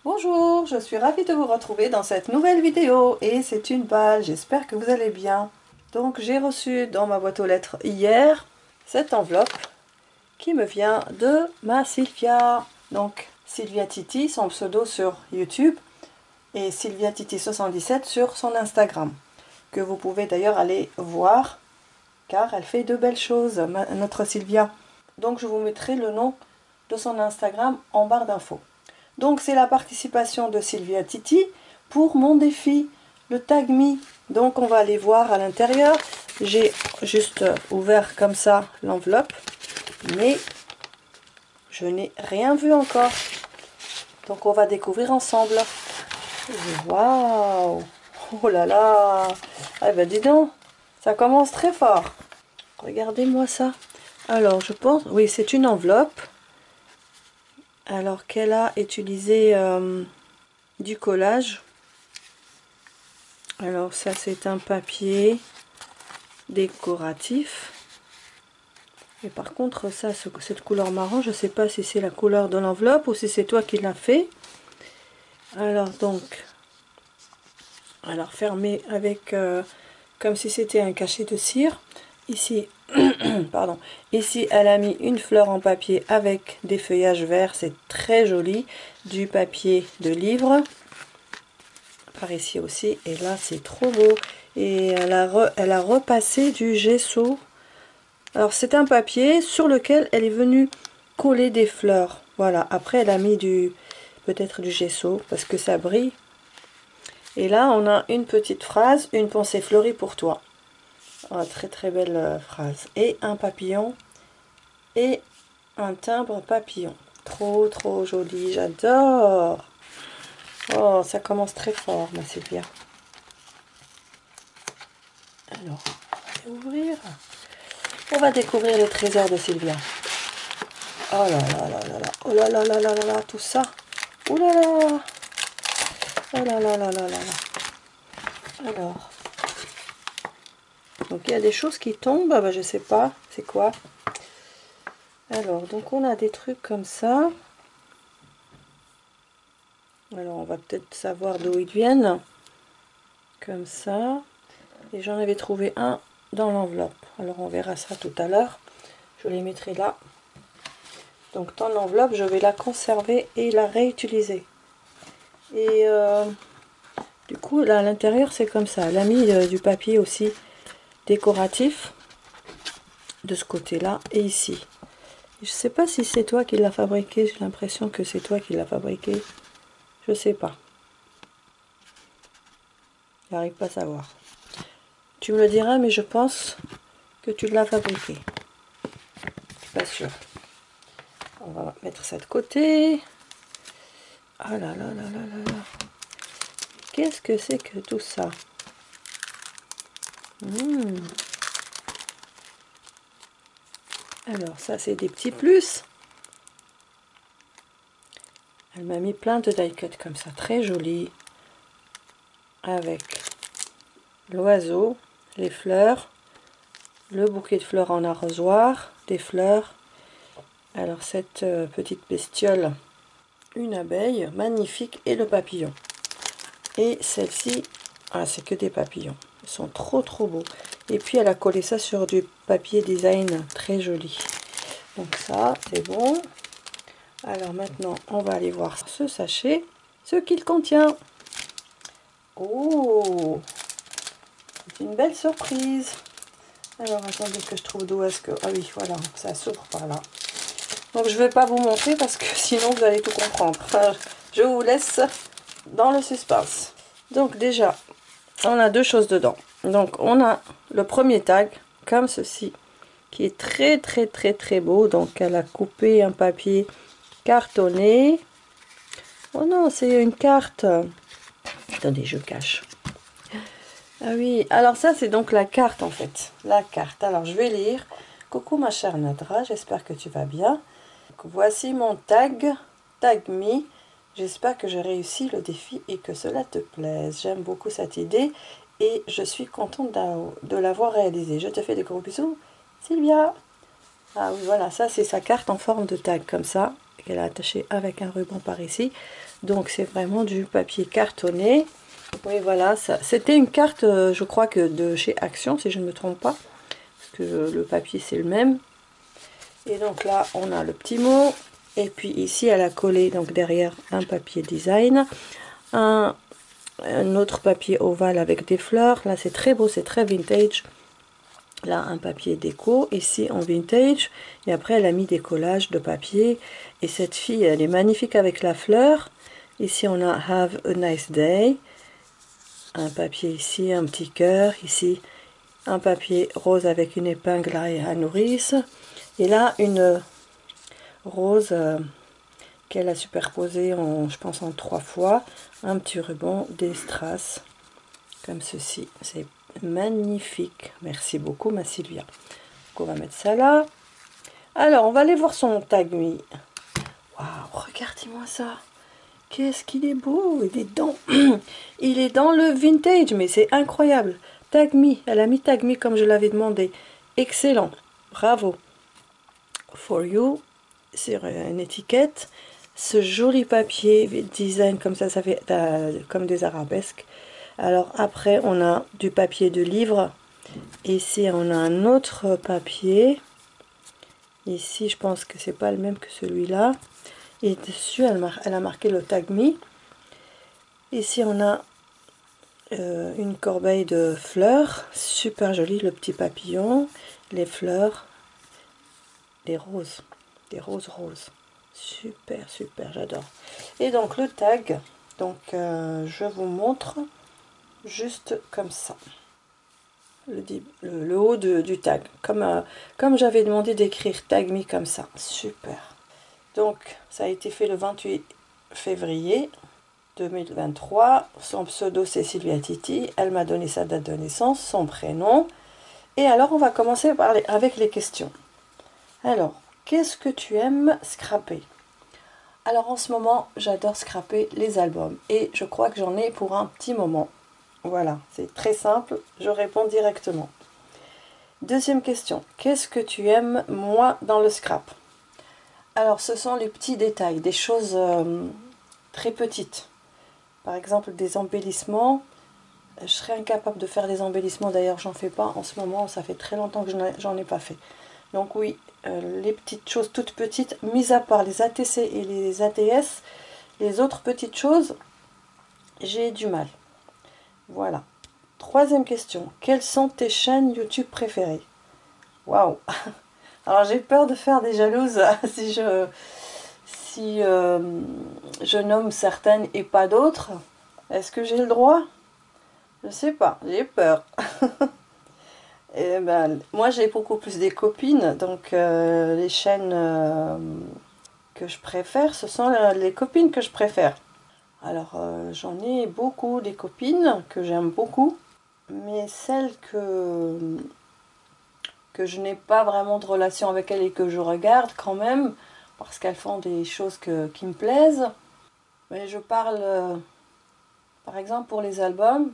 Bonjour, je suis ravie de vous retrouver dans cette nouvelle vidéo et c'est une balle, j'espère que vous allez bien. Donc j'ai reçu dans ma boîte aux lettres hier cette enveloppe qui me vient de ma Sylvia. Donc Sylvia Titi, son pseudo sur YouTube, et Sylvia Titi 77 sur son Instagram, que vous pouvez d'ailleurs aller voir car elle fait de belles choses, notre Sylvia. Donc je vous mettrai le nom de son Instagram en barre d'infos. Donc c'est la participation de Sylvia Titi pour mon défi, le Tag Me. Donc on va aller voir à l'intérieur. J'ai juste ouvert comme ça l'enveloppe, mais je n'ai rien vu encore. Donc on va découvrir ensemble. Waouh! Oh là là! Eh ben dis donc, ça commence très fort. Regardez-moi ça. Alors je pense, oui, c'est une enveloppe. Alors qu'elle a utilisé du collage. Alors ça c'est un papier décoratif. Et par contre ça, cette couleur marron, je sais pas si c'est la couleur de l'enveloppe ou si c'est toi qui l'as fait. Alors donc, alors fermé avec comme si c'était un cachet de cire. Ici, pardon, ici elle a mis une fleur en papier avec des feuillages verts, c'est très joli, du papier de livre. Par ici aussi, et là c'est trop beau, et elle a repassé du gesso. Alors c'est un papier sur lequel elle est venue coller des fleurs, voilà. Après elle a mis peut-être du gesso parce que ça brille, et là on a une petite phrase: une pensée fleurie pour toi. Oh, très très belle phrase, et un papillon et un timbre papillon, trop trop joli, j'adore. Oh, ça commence très fort ma Sylvia. Alors, on va ouvrir. On va découvrir le trésor de Sylvia. Oh là là là là là. Oh là là là là là là. Tout ça. Oh là là. Oh là là là là là là. Alors. Donc il y a des choses qui tombent. Ah bah, je sais pas. C'est quoi? Alors, donc on a des trucs comme ça. Alors on va peut-être savoir d'où ils viennent. Comme ça. Et j'en avais trouvé un dans l'enveloppe. Alors on verra ça tout à l'heure. Je les mettrai là. Donc dans l'enveloppe, je vais la conserver et la réutiliser. Et du coup, là à l'intérieur, c'est comme ça. Elle a mis du papier aussi décoratif de ce côté-là et ici. Je sais pas si c'est toi qui l'as fabriqué. J'ai l'impression que c'est toi qui l'as fabriqué. Je sais pas. J'arrive pas à savoir. Tu me le diras, mais je pense que tu l'as fabriqué. Je suis pas sûre. On va mettre ça de côté. Ah là là là là là là. Qu'est-ce que c'est que tout ça? Alors ça c'est des petits plus. Elle m'a mis plein de die cut comme ça, très joli, avec l'oiseau, les fleurs, le bouquet de fleurs en arrosoir, des fleurs. Alors cette petite bestiole, une abeille magnifique, et le papillon. Et celle-ci, ah, c'est que des papillons. Ils sont trop trop beaux. Et puis elle a collé ça sur du papier design très joli. Donc ça, c'est bon. Alors maintenant, on va aller voir ce sachet, ce qu'il contient. Oh, c'est une belle surprise. Alors attendez que je trouve d'où est-ce que... Ah oui, voilà, ça s'ouvre par là. Donc je ne vais pas vous montrer parce que sinon vous allez tout comprendre. Enfin, je vous laisse dans le suspense. Donc déjà, on a deux choses dedans. Donc on a le premier tag, comme ceci, qui est très très très très beau. Donc elle a coupé un papier cartonné. Oh non, c'est une carte. Attendez, je cache. Ah oui, alors ça c'est donc la carte en fait. La carte. Alors je vais lire. Coucou ma chère Nadra, j'espère que tu vas bien. Donc, voici mon tag, Tag Me. J'espère que j'ai réussi le défi et que cela te plaise. J'aime beaucoup cette idée et je suis contente de l'avoir réalisée. Je te fais des gros bisous, Sylvia. Ah oui, voilà, ça c'est sa carte en forme de tag comme ça, qu'elle a attaché avec un ruban par ici. Donc c'est vraiment du papier cartonné. Oui, voilà, ça. C'était une carte, je crois que de chez Action, si je ne me trompe pas. Parce que le papier, c'est le même. Et donc là, on a le petit mot. Et puis ici, elle a collé, donc derrière, un papier design. Un autre papier ovale avec des fleurs. Là, c'est très beau, c'est très vintage. Là, un papier déco, ici en vintage. Et après, elle a mis des collages de papier. Et cette fille, elle est magnifique avec la fleur. Ici, on a Have a nice day. Un papier ici, un petit cœur. Ici, un papier rose avec une épingle à nourrice. Et là, une rose qu'elle a superposée, je pense, en 3 fois. Un petit ruban, des strass, comme ceci. C'est magnifique. Merci beaucoup, ma Sylvia. Donc, on va mettre ça là. Alors, on va aller voir son tag me. Waouh, regardez-moi ça. Qu'est-ce qu'il est beau. Il est dans, il est dans le vintage, mais c'est incroyable. Tag me, elle a mis tag me comme je l'avais demandé. Excellent, bravo. For you, sur une étiquette. Ce joli papier design comme ça fait comme des arabesques. Alors après, on a du papier de livre. Ici, on a un autre papier. Ici, je pense que c'est pas le même que celui-là. Et dessus, elle a marqué le tag me. Ici, on a une corbeille de fleurs. Super joli, le petit papillon. Les fleurs. Les roses. Des roses roses. Super, super, j'adore. Et donc, le tag. Donc, je vous montre juste comme ça. Le haut du tag. Comme j'avais demandé d'écrire tag me comme ça. Super. Donc, ça a été fait le 28 février 2023. Son pseudo, c'est Sylvia Titi. Elle m'a donné sa date de naissance, son prénom. Et alors, on va commencer avec les questions. Alors, qu'est-ce que tu aimes scraper? Alors, en ce moment, j'adore scraper les albums. Et je crois que j'en ai pour un petit moment. Voilà, c'est très simple. Je réponds directement. Deuxième question. Qu'est-ce que tu aimes, moi, dans le scrap? Alors, ce sont les petits détails, des choses très petites. Par exemple, des embellissements. Je serais incapable de faire des embellissements. D'ailleurs, j'en fais pas en ce moment. Ça fait très longtemps que j'en ai pas fait. Donc oui, les petites choses toutes petites, mis à part les ATC et les ATS, les autres petites choses, j'ai du mal. Voilà. Troisième question. Quelles sont tes chaînes YouTube préférées? Waouh! Alors j'ai peur de faire des jalouses si je nomme certaines et pas d'autres. Est-ce que j'ai le droit? Je sais pas, j'ai peur. Et ben, moi j'ai beaucoup plus des copines, donc les chaînes que je préfère, ce sont les copines que je préfère. Alors j'en ai beaucoup des copines que j'aime beaucoup, mais celles que je n'ai pas vraiment de relation avec elles et que je regarde quand même, parce qu'elles font des choses qui me plaisent. Mais je parle, par exemple, pour les albums.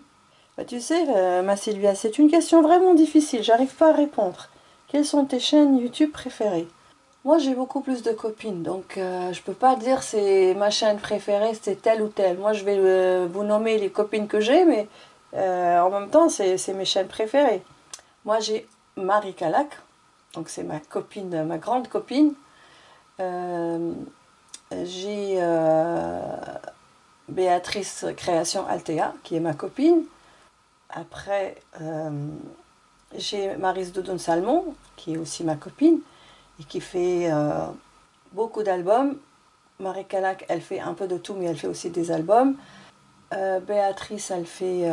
Bah, tu sais, ma Sylvia, c'est une question vraiment difficile, j'arrive pas à répondre. Quelles sont tes chaînes YouTube préférées? Moi, j'ai beaucoup plus de copines, donc je peux pas dire c'est ma chaîne préférée, c'est telle ou telle. Moi, je vais vous nommer les copines que j'ai, mais en même temps, c'est mes chaînes préférées. Moi, j'ai Marie Calac, donc c'est ma copine, ma grande copine. J'ai Béatrice Création Altea, qui est ma copine. Après, j'ai Maryse Dodon Salmon, qui est aussi ma copine, et qui fait beaucoup d'albums. Marie Calac, elle fait un peu de tout, mais elle fait aussi des albums. Béatrice, elle fait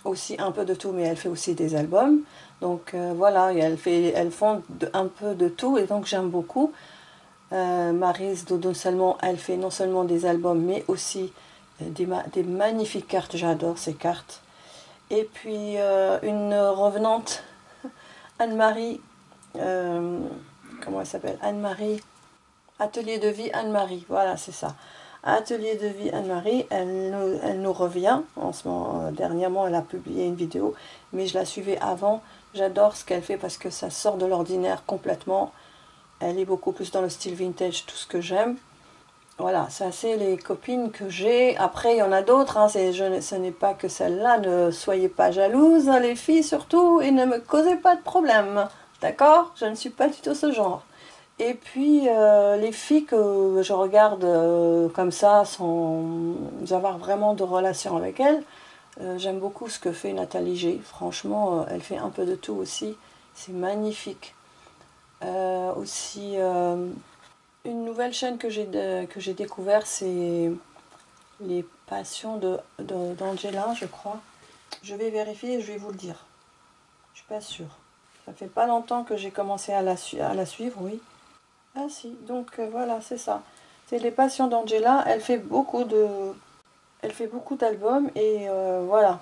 aussi un peu de tout, mais elle fait aussi des albums. Donc voilà, elles font un peu de tout, et donc j'aime beaucoup. Maryse Dodon Salmon, elle fait non seulement des albums, mais aussi des magnifiques cartes. J'adore ces cartes. Et puis une revenante, Anne-Marie, comment elle s'appelle? Anne-Marie, Atelier de vie Anne-Marie, voilà, c'est ça. Atelier de vie Anne-Marie, elle nous revient. En ce moment, dernièrement, elle a publié une vidéo, mais je la suivais avant. J'adore ce qu'elle fait parce que ça sort de l'ordinaire complètement. Elle est beaucoup plus dans le style vintage, tout ce que j'aime. Voilà, ça c'est les copines que j'ai. Après, il y en a d'autres, hein, ce n'est pas que celle-là. Ne soyez pas jalouses, hein, les filles surtout, et ne me causez pas de problème. D'accord? Je ne suis pas du tout ce genre. Et puis, les filles que je regarde comme ça, sans avoir vraiment de relation avec elles, j'aime beaucoup ce que fait Nathalie G. Franchement, elle fait un peu de tout aussi. C'est magnifique. Aussi, une nouvelle chaîne que j'ai découvert, c'est les passions d'Angela, je crois. Je vais vérifier et je vais vous le dire. Je suis pas sûre. Ça fait pas longtemps que j'ai commencé à la suivre, oui. Ah si, donc voilà, c'est ça. C'est les passions d'Angela. Elle fait beaucoup d'albums et voilà.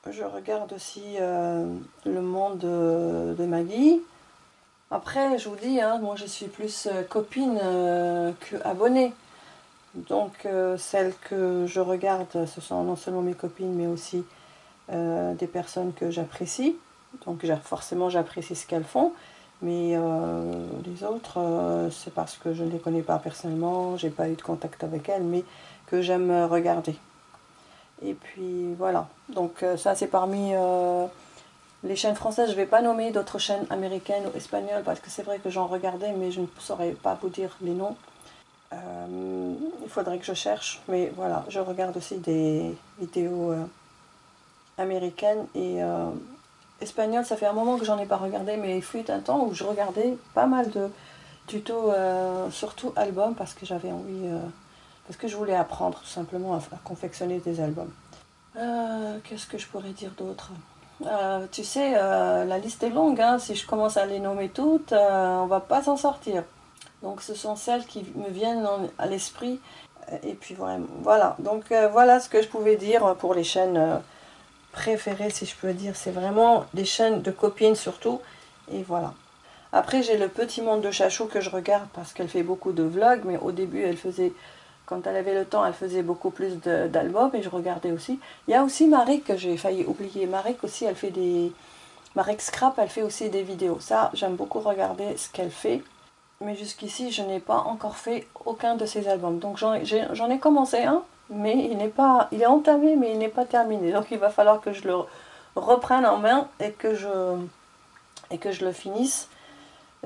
Je regarde aussi Le Monde de Maggie. Après, je vous dis, hein, moi je suis plus copine que abonnée. Donc celles que je regarde, ce sont non seulement mes copines, mais aussi des personnes que j'apprécie. Donc forcément j'apprécie ce qu'elles font. Mais les autres, c'est parce que je ne les connais pas personnellement, j'ai pas eu de contact avec elles, mais que j'aime regarder. Et puis voilà. Donc ça c'est parmi les chaînes françaises. Je ne vais pas nommer d'autres chaînes américaines ou espagnoles parce que c'est vrai que j'en regardais, mais je ne saurais pas vous dire les noms. Il faudrait que je cherche, mais voilà, je regarde aussi des vidéos américaines et espagnoles. Ça fait un moment que j'en ai pas regardé, mais il fut un temps où je regardais pas mal de tutos, surtout albums, parce que j'avais envie, parce que je voulais apprendre tout simplement à confectionner des albums. Qu'est-ce que je pourrais dire d'autre? Tu sais, la liste est longue, hein. Si je commence à les nommer toutes, on va pas s'en sortir. Donc ce sont celles qui me viennent à l'esprit. Et puis voilà. Donc voilà ce que je pouvais dire pour les chaînes préférées, si je peux dire. C'est vraiment des chaînes de copines surtout. Et voilà. Après j'ai le Petit Monde de Chachou que je regarde parce qu'elle fait beaucoup de vlogs. Mais au début elle faisait, quand elle avait le temps, elle faisait beaucoup plus d'albums. Et je regardais aussi. Il y a aussi Marik que j'ai failli oublier. Marik aussi, elle fait des... Marik Scrap, elle fait aussi des vidéos. Ça, j'aime beaucoup regarder ce qu'elle fait. Mais jusqu'ici, je n'ai pas encore fait aucun de ces albums. Donc j'en ai commencé un, mais il est entamé, mais il n'est pas terminé. Donc il va falloir que je le reprenne en main et que je le finisse.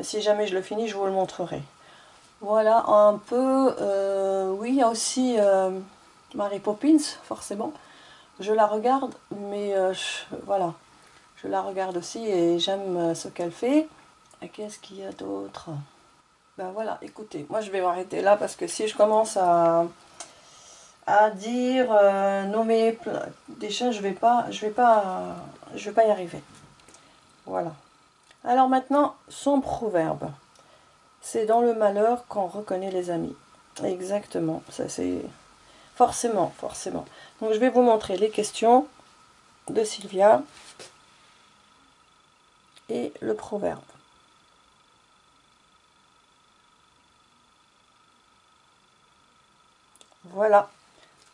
Si jamais je le finis, je vous le montrerai. Voilà un peu. Oui, il y a aussi Mary Poppins, forcément. Je la regarde, mais voilà. Je la regarde aussi et j'aime ce qu'elle fait. Et qu'est-ce qu'il y a d'autre? Ben voilà, écoutez, moi je vais m'arrêter là parce que si je commence à dire, nommer des chaînes, je vais pas y arriver. Voilà. Alors maintenant, son proverbe. C'est dans le malheur qu'on reconnaît les amis. Exactement, ça c'est forcément, forcément. Donc je vais vous montrer les questions de Sylvia et le proverbe. Voilà.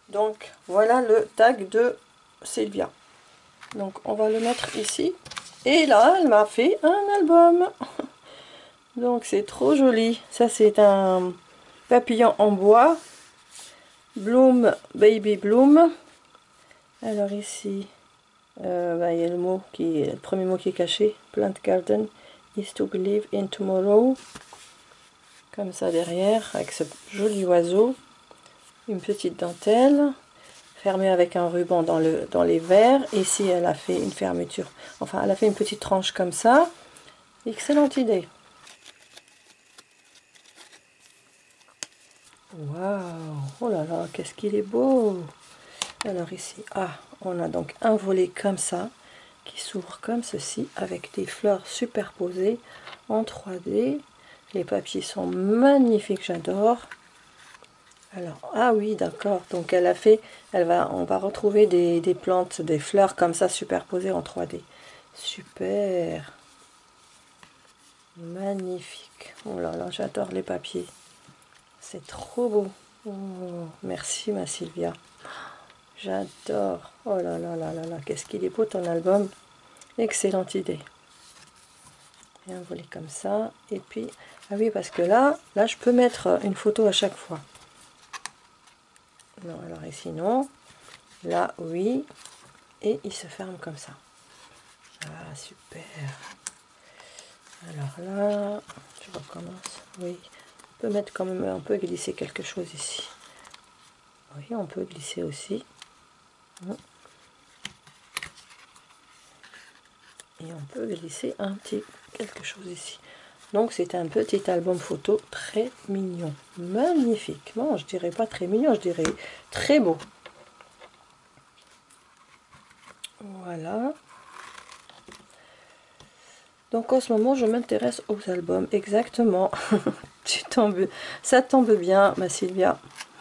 Donc voilà le tag de Sylvia. Donc on va le mettre ici. Et là, elle m'a fait un album. Donc c'est trop joli. Ça c'est un papillon en bois. Bloom, Baby Bloom. Alors ici, bah, il y a le premier mot qui est caché. Plant Garden is to believe in tomorrow. Comme ça derrière, avec ce joli oiseau. Une petite dentelle. Fermée avec un ruban dans les verres. Ici, elle a fait une fermeture. Enfin, elle a fait une petite tranche comme ça. Excellente idée. Waouh! Oh là là, qu'est-ce qu'il est beau! Alors ici, on a donc un volet comme ça, qui s'ouvre comme ceci, avec des fleurs superposées en 3D. Les papiers sont magnifiques, j'adore. Alors, ah oui, d'accord, donc on va retrouver des plantes, des fleurs comme ça superposées en 3D. Super! Magnifique! Oh là là, j'adore les papiers. C'est trop beau. Oh, merci ma Sylvia. J'adore. Oh là là là là là. Qu'est-ce qu'il est beau ton album. Excellente idée. Et un volet comme ça. Et puis, ah oui, parce que là je peux mettre une photo à chaque fois. Non, alors ici non. Là, oui. Et il se ferme comme ça. Ah, super. Alors là, je recommence. Oui, on peut mettre quand même, on peut glisser quelque chose ici. Oui, on peut glisser aussi. Et on peut glisser un petit quelque chose ici. Donc c'est un petit album photo très mignon. Magnifique. Bon, je dirais pas très mignon, je dirais très beau. Voilà. Donc en ce moment, je m'intéresse aux albums. Exactement. Ça tombe bien, ma Sylvia.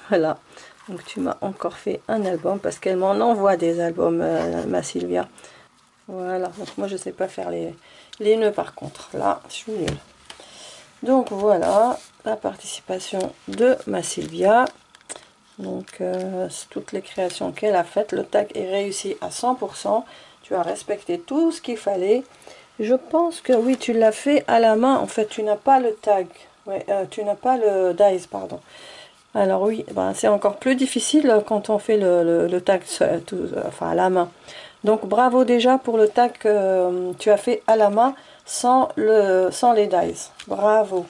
Voilà. Donc tu m'as encore fait un album parce qu'elle m'en envoie des albums, ma Sylvia. Voilà. Donc moi, je sais pas faire les nœuds par contre. Là, je suis nulle. Donc voilà la participation de ma Sylvia. Donc toutes les créations qu'elle a faites, le tag est réussi à 100%. Tu as respecté tout ce qu'il fallait. Je pense que oui, tu l'as fait à la main. En fait, tu n'as pas le tag. Ouais, tu n'as pas le dies, pardon. Alors oui, ben, c'est encore plus difficile quand on fait le tag enfin, à la main. Donc bravo déjà pour le tag que tu as fait à la main sans les dies. Bravo.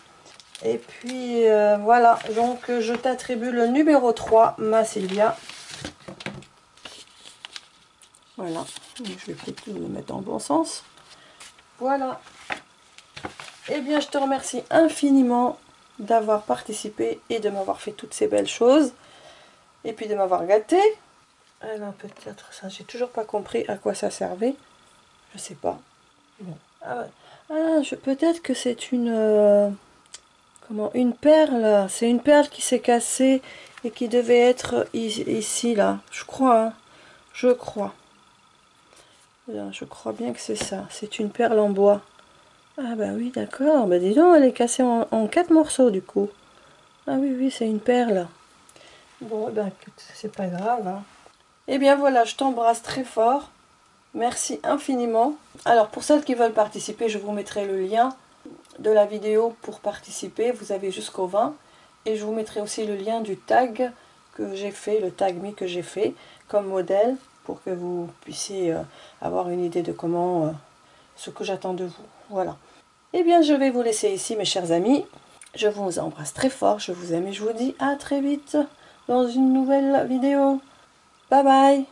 Et puis voilà, donc je t'attribue le numéro 3, ma Sylvia. Voilà, donc, je vais peut-être le mettre dans le bon sens. Voilà. Eh bien, je te remercie infiniment d'avoir participé et de m'avoir fait toutes ces belles choses. Et puis de m'avoir gâté. Alors peut-être ça, j'ai toujours pas compris à quoi ça servait. Je sais pas. Bon. Ah, peut-être que c'est une... comment, une perle. C'est une perle qui s'est cassée et qui devait être ici, là. Je crois, hein. Je crois. Je crois bien que c'est ça. C'est une perle en bois. Ah bah oui, d'accord. Bah dis donc, elle est cassée en 4 morceaux du coup. Ah oui, oui, c'est une perle. Bon, ben écoute, c'est pas grave. Hein. Eh bien voilà, je t'embrasse très fort. Merci infiniment. Alors pour celles qui veulent participer, je vous mettrai le lien de la vidéo pour participer. Vous avez jusqu'au 20. Et je vous mettrai aussi le lien du tag que j'ai fait, le tag me que j'ai fait comme modèle pour que vous puissiez avoir une idée de comment, ce que j'attends de vous. Voilà. Eh bien, je vais vous laisser ici, mes chers amis. Je vous embrasse très fort, je vous aime et je vous dis à très vite dans une nouvelle vidéo. Bye bye!